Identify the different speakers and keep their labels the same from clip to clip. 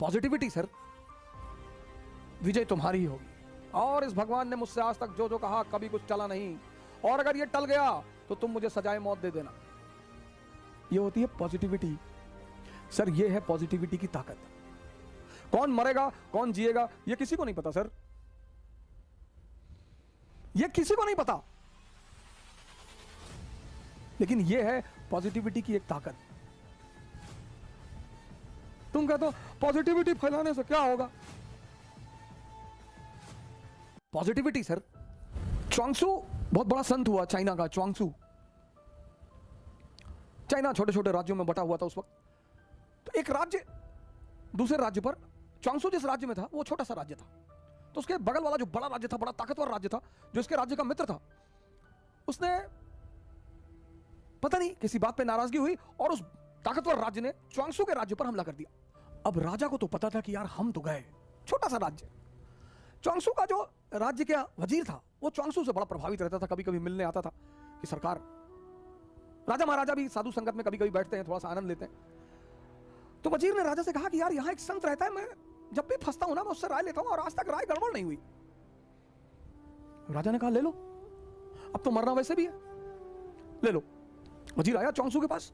Speaker 1: Positivity sir, विजय तुम्हारी ही होगी। और इस भगवान ने मुझसे आज तक जो जो कहा कभी कुछ टला नहीं, और अगर ये टल गया तो तुम मुझे सजाए मौत दे देना। ये होती है पॉजिटिविटी सर, ये है पॉजिटिविटी की ताकत। कौन मरेगा कौन जिएगा ये किसी को नहीं पता सर, ये किसी को नहीं पता, लेकिन ये है पॉजिटिविटी की एक ताकत। तुम कहते हो पॉजिटिविटी फैलाने से क्या होगा? पॉजिटिविटी सर, च्वांगसू बहुत बड़ा संत हुआ चाइना का। च्वांगसू, चाइना छोटे छोटे राज्यों में बटा हुआ था उस वक्त। तो एक राज्य दूसरे राज्य पर, च्वांगसू जिस राज्य में था वो छोटा सा राज्य था, तो उसके बगल वाला जो बड़ा राज्य था, बड़ा ताकतवर राज्य था, जो इसके राज्य का मित्र था, उसने पता नहीं किसी बात पे नाराजगी हुई और उस ताकतवर राज्य ने च्वांगसू के राज्य पर हमला कर दिया। अब राजा को तो पता था कि यार हम तो गए, छोटा सा राज्य। च्वांगसू का जो राज्य का वजीर था वो च्वांगसू से बड़ा प्रभावित रहता था, कभी कभी मिलने आता था कि सरकार, राजा महाराजा भी साधु संगत में कभी कभी बैठते हैं, थोड़ा सा आनंद लेते हैं। तो वजीर ने राजा से कहा कि यार यहाँ एक संत रहता है, मैं जब भी फंसता हूं ना मैं उससे राय लेता हूं और आज तक राय गड़बड़ नहीं हुई। राजा ने कहा ले लो, अब तो मरना वैसे भी है, ले लो। वजीर आया च्वांगसू के पास,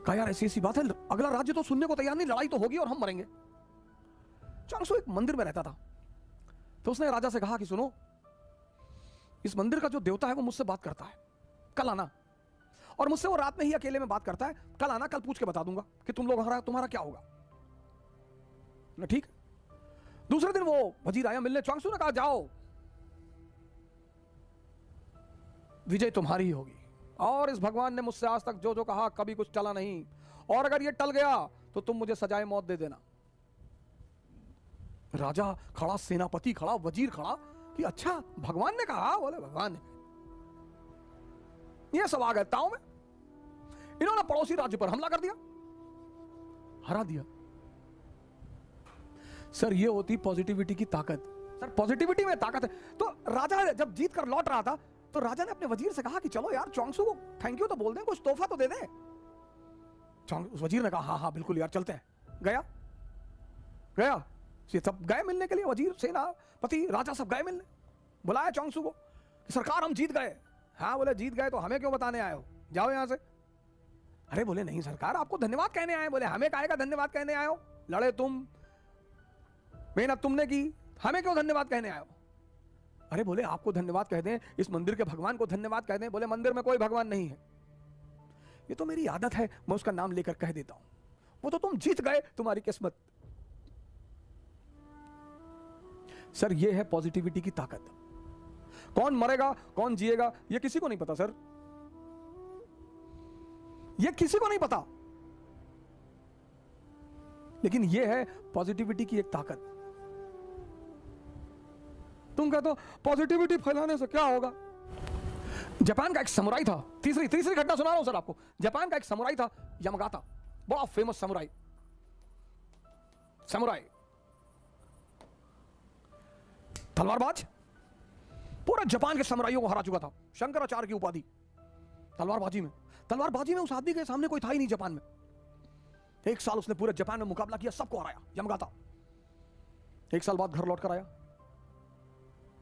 Speaker 1: कहा यार ऐसी ऐसी बात है, अगला राज्य तो सुनने को तैयार नहीं, लड़ाई तो होगी और हम मरेंगे। च्वांगसू एक मंदिर में रहता था, तो उसने राजा से कहा कि सुनो, इस मंदिर का जो देवता है वो मुझसे बात करता है, कल आना, और मुझसे वो रात में ही अकेले में बात करता है, कल आना, कल पूछ के बता दूंगा कि तुम लोग तुम्हारा क्या होगा ना। ठीक। दूसरे दिन वो वजीर आया मिलने, च्वांगसू ने कहा जाओ, विजय तुम्हारी ही होगी। और इस भगवान ने मुझसे आज तक जो जो कहा कभी कुछ टला नहीं, और अगर ये टल गया तो तुम मुझे सजाए मौत दे देना। राजा खड़ा, सेनापति खड़ा, वजीर खड़ा कि अच्छा भगवान ने कहा? बोले भगवान ने। ये सब आ गए ताव में, इन्होंने पड़ोसी राज्य पर हमला कर दिया, हरा दिया। सर ये होती पॉजिटिविटी की ताकत। सर पॉजिटिविटी में ताकत है। तो राजा जब जीत कर लौट रहा था तो राजा ने अपने वजीर से कहा कि चलो यार च्वांगसू को थैंक यू तो बोल दें, कुछ तोहफा तो दे दें। वजीर ने कहा हाँ हाँ बिल्कुल यार चलते हैं। गया ये सब गए मिलने के लिए, वजीर, सेनापति, राजा सब गए मिलने। बुलाया च्वांगसू को कि सरकार हम जीत गए। हाँ बोले जीत गए तो हमें क्यों बताने आए हो, जाओ यहां से। अरे बोले नहीं सरकार आपको धन्यवाद कहने आए। बोले हमें काहे का धन्यवाद कहने आए हो, लड़े तुम, मेहनत तुमने की, हमें क्यों धन्यवाद कहने आए हो। अरे बोले आपको धन्यवाद कह दें, इस मंदिर के भगवान को धन्यवाद कह दें। बोले मंदिर में कोई भगवान नहीं है, ये तो मेरी आदत है, मैं उसका नाम लेकर कह देता हूं। वो तो तुम जीत गए, तुम्हारी किस्मत। सर ये है पॉजिटिविटी की ताकत। कौन मरेगा कौन जिएगा ये किसी को नहीं पता सर, ये किसी को नहीं पता, लेकिन ये है पॉजिटिविटी की एक ताकत। तुम कहते हो पॉजिटिविटी फैलाने से क्या होगा? जापान का एक समुराई था, तीसरी घटना सुना रहा हूं सर आपको। जापान का एक समुराई था, यामागाता, बड़ा फेमस समुराई। तलवारबाज, पूरा जापान के समुराइयों को हरा चुका था, शंकराचार्य की उपाधि तलवारबाजी में उस आदमी के सामने कोई था ही नहीं जापान में। एक साल उसने पूरे जापान में मुकाबला किया, सबको हराया, यामागाता। एक साल बाद घर लौट कर आया,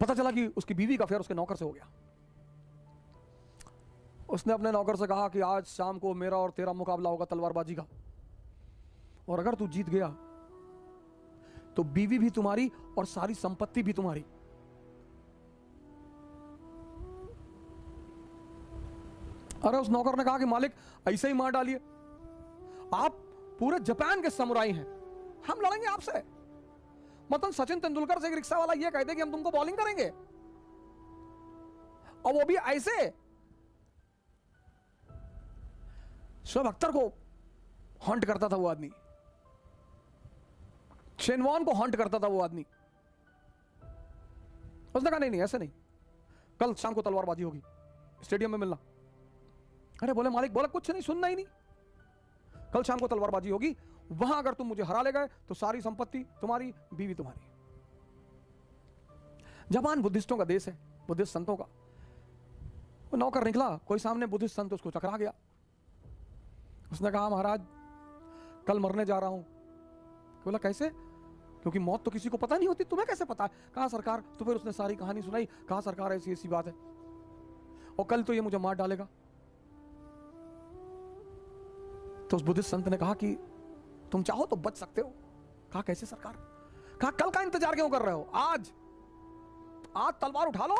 Speaker 1: पता चला कि उसकी बीवी का अफेयर उसके नौकर से हो गया। उसने अपने नौकर से कहा कि आज शाम को मेरा और तेरा मुकाबला होगा तलवारबाजी का, और अगर तू जीत गया तो बीवी भी तुम्हारी और सारी संपत्ति भी तुम्हारी। अरे उस नौकर ने कहा कि मालिक ऐसे ही मार डालिए, आप पूरे जापान के समुराई हैं, हम लड़ेंगे आपसे। मतलब सचिन तेंदुलकर से एक रिक्शा वाला ये कहते कि हम तुमको बॉलिंग करेंगे, और वो भी ऐसे। शोएब अख्तर को हॉन्ट करता था वो आदमी, शेन वॉर्न को हॉन्ट करता था वो आदमी। उसने कहा नहीं ऐसे नहीं, कल शाम को तलवारबाजी होगी, स्टेडियम में मिलना। अरे बोले मालिक, बोला कुछ नहीं, सुनना ही नहीं, कल शाम को तलवारबाजी होगी, वहां अगर तुम मुझे हरा ले गए तो सारी संपत्ति तुम्हारी, बीवी तुम्हारी। जापान बुद्धिस्टों का देश है, बुद्धिस्ट संतों का। वो नौकर निकला, कोई सामने बुद्धिस्ट संत उसको टकरा गया। उसने कहा महाराज कल मरने जा रहा हूं, बोला कैसे? क्योंकि मौत तो किसी को पता नहीं होती, तुम्हें कैसे पता है? कहा सरकार। तो फिर उसने सारी कहानी सुनाई। कहा सरकार ऐसी ऐसी बात है और कल तो ये मुझे मार डालेगा। तो उस बुद्धिस्ट संत ने कहा कि तुम चाहो तो बच सकते हो। कहा कैसे सरकार? कहा कल का इंतजार क्यों कर रहे हो? आज तलवार उठा लो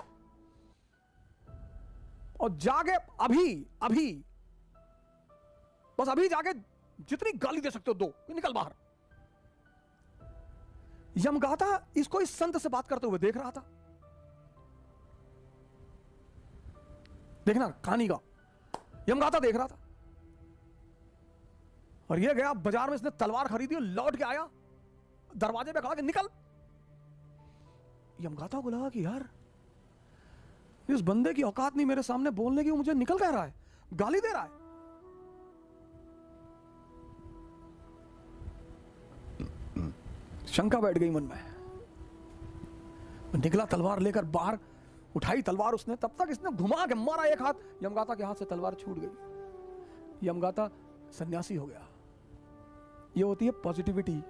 Speaker 1: और जाके अभी बस अभी जाके जितनी गाली दे सकते हो दो, निकल बाहर। यमगाता इसको इस संत से बात करते हुए देख रहा था। देखना कहानी का, यमगाता देख रहा था और ये गया बाजार में, इसने तलवार खरीदी और लौट के आया, दरवाजे पे खड़ा कि निकल। यमगाता को लगा कि यार इस बंदे की औकात नहीं मेरे सामने बोलने की, मुझे निकल कह रहा है, गाली दे रहा है। शंका बैठ गई मन में। निकला तलवार लेकर बाहर, उठाई तलवार उसने, तब तक इसने घुमा के मारा एक हाथ, यमगाता के हाथ से तलवार छूट गई। यमगाता सन्यासी हो गया। ये होती है पॉजिटिविटी।